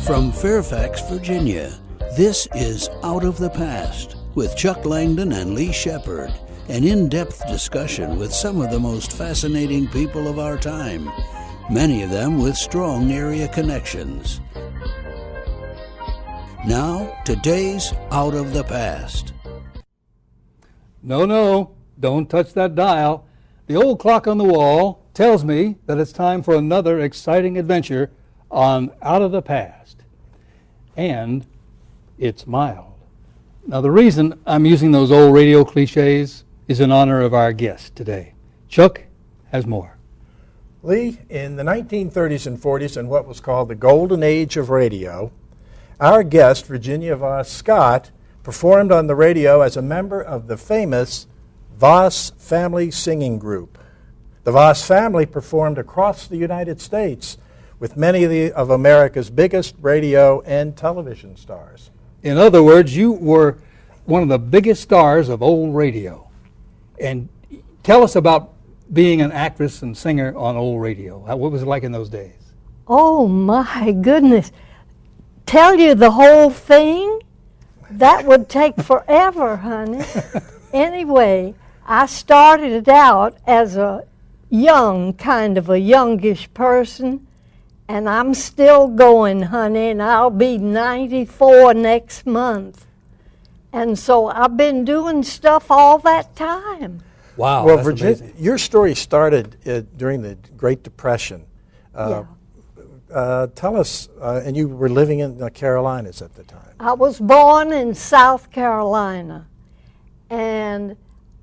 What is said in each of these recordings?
From Fairfax, Virginia, this is Out of the Past with Chuck Langdon and Lee Shephard, an in-depth discussion with some of the most fascinating people of our time, many of them with strong area connections. Now, today's Out of the Past. No, don't touch that dial. The old clock on the wall tells me that it's time for another exciting adventure on Out of the Past. And it's mild. Now, the reason I'm using those old radio cliches is in honor of our guest today. Chuck has more. Lee, in the 1930s and 40s, in what was called the golden age of radio, our guest, Virginia Voss Scott, performed on the radio as a member of the famous Voss family singing group. The Voss family performed across the United States with many of America's biggest radio and television stars. In other words, you were one of the biggest stars of old radio. And tell us about being an actress and singer on old radio. What was it like in those days? Oh, my goodness. Tell you the whole thing? That would take forever, honey. Anyway, I started out as a youngish person, and I'm still going, honey, and I'll be 94 next month. And so I've been doing stuff all that time. Wow, well, that's Virginia, amazing. Your story started during the Great Depression. Tell us, and you were living in the Carolinas at the time. I was born in South Carolina, and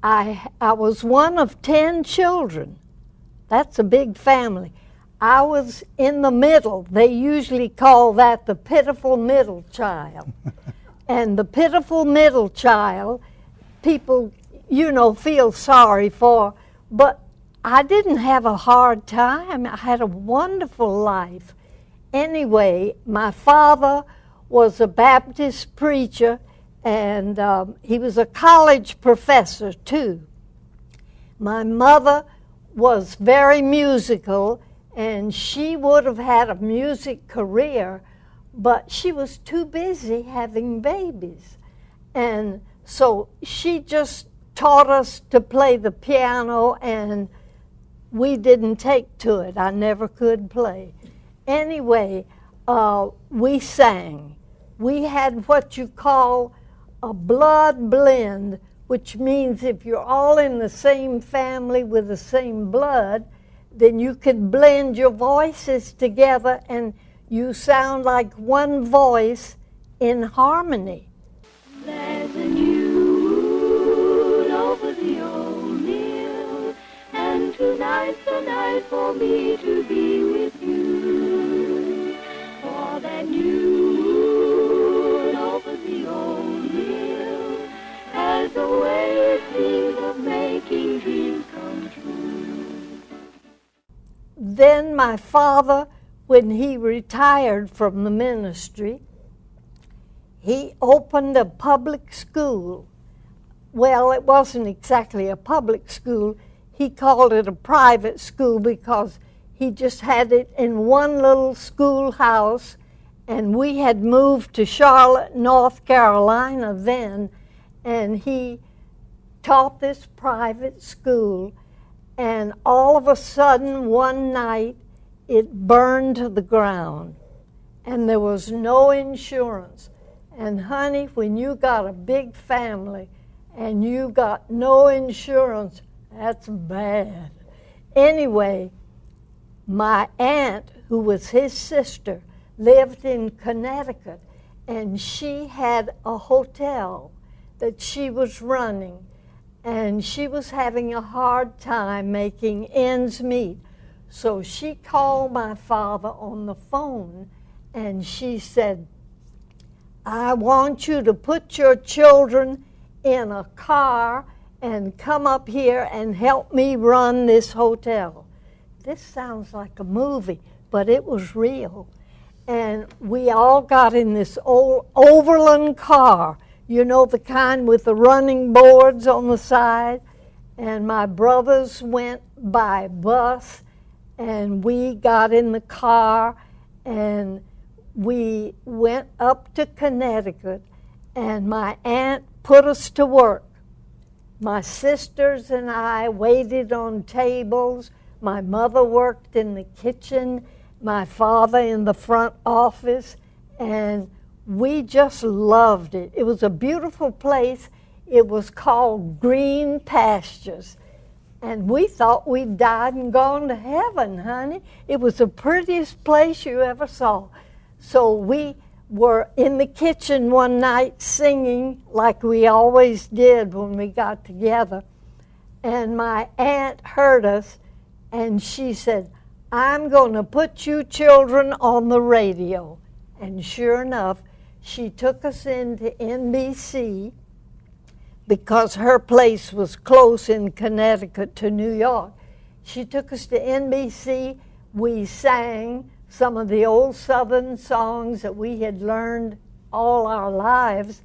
I was one of 10 children. That's a big family. I was in the middle. They usually call that the pitiful middle child. And the pitiful middle child, people, feel sorry for, but I didn't have a hard time. I had a wonderful life. Anyway, my father was a Baptist preacher, and he was a college professor, too. My mother was very musical, and she would have had a music career, but she was too busy having babies. And so she just taught us to play the piano, and we didn't take to it. I never could play. Anyway, we sang. We had what you call a blood blend, which means if you're all in the same family with the same blood, then you could blend your voices together and you sound like one voice in harmony. There's a new moon over the old mill, and tonight's the night for me to be with you. For that new moon over the old mill has a way, it seems, of making dreams come true. Then my father, when he retired from the ministry, he opened a public school. Well, it wasn't exactly a public school. He called it a private school because he just had it in one little schoolhouse, and we had moved to Charlotte, North Carolina then, and he taught this private school. And all of a sudden, one night, it burned to the ground, and there was no insurance. And honey, when you got a big family and you got no insurance, that's bad. Anyway, my aunt, who was his sister, lived in Connecticut, and she had a hotel that she was running, and she was having a hard time making ends meet. So she called my father on the phone, and she said, I want you to put your children in a car and come up here and help me run this hotel. This sounds like a movie, but it was real. And we all got in this old Overland car, you know, the kind with the running boards on the side. And my brothers went by bus, and we got in the car, and we went up to Connecticut, and my aunt put us to work. My sisters and I waited on tables. My mother worked in the kitchen, my father in the front office, and we just loved it. It was a beautiful place. It was called Green Pastures. And we thought we'd died and gone to heaven, honey. It was the prettiest place you ever saw. So we were in the kitchen one night singing like we always did when we got together. And my aunt heard us, and she said, "I'm going to put you children on the radio." And sure enough, she took us into NBC because her place was close in Connecticut to New York. She took us to NBC. We sang some of the old Southern songs that we had learned all our lives,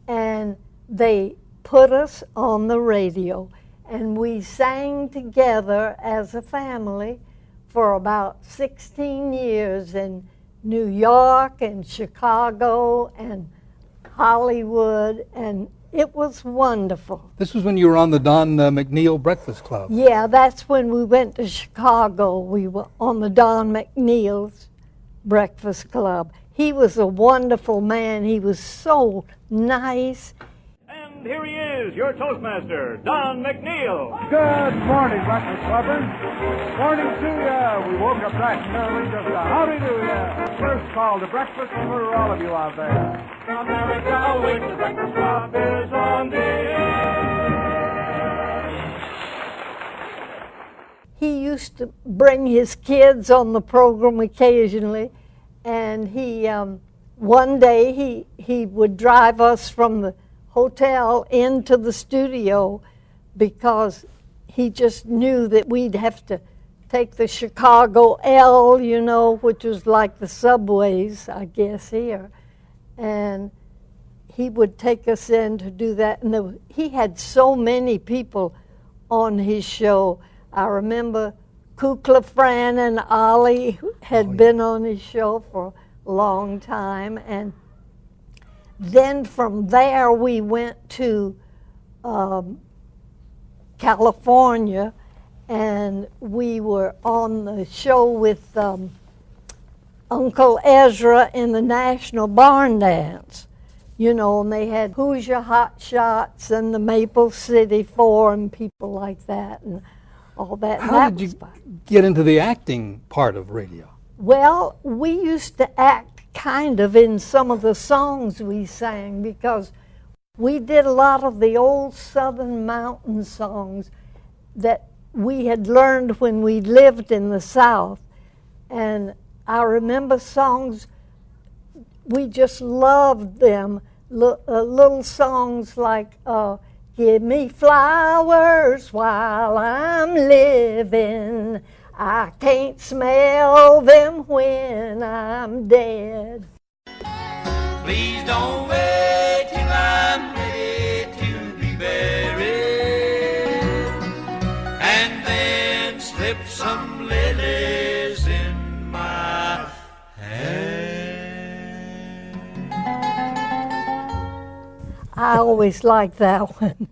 and they put us on the radio. And we sang together as a family for about 16 years in New York and Chicago and Hollywood, and it was wonderful. This was when you were on the Don McNeil Breakfast Club. Yeah, that's when we went to Chicago. We were on the Don McNeil's Breakfast Club. He was a wonderful man. He was so nice. And here he is, your Toastmaster, Don McNeil. Good morning, Breakfast Clubbers. Morning to ya. We woke up bright and early just a howdy do ya. First call to breakfast for all of you out there. America wakes, the Breakfast Club is on the air. He used to bring his kids on the program occasionally, and he one day he would drive us from the hotel into the studio because he just knew that we'd have to take the Chicago L, you know, which was like the subways, I guess, here. And he would take us in to do that. And he had so many people on his show. I remember Kukla Fran and Ollie had been on his show for a long time. And then from there we went to California, and we were on the show with Uncle Ezra in the National Barn Dance. You know, and they had Hoosier Hot Shots and the Maple City Four and people like that and all that. How did you get into the acting part of radio? Well, we used to act kind of in some of the songs we sang because we did a lot of the old Southern mountain songs that we had learned when we lived in the South. And I remember songs, we just loved them, little songs like "Give me flowers while I'm living, I can't smell them when I'm dead." Please don't wait till I'm ready to be buried, and then slip some lilies in my hand. I always liked that one.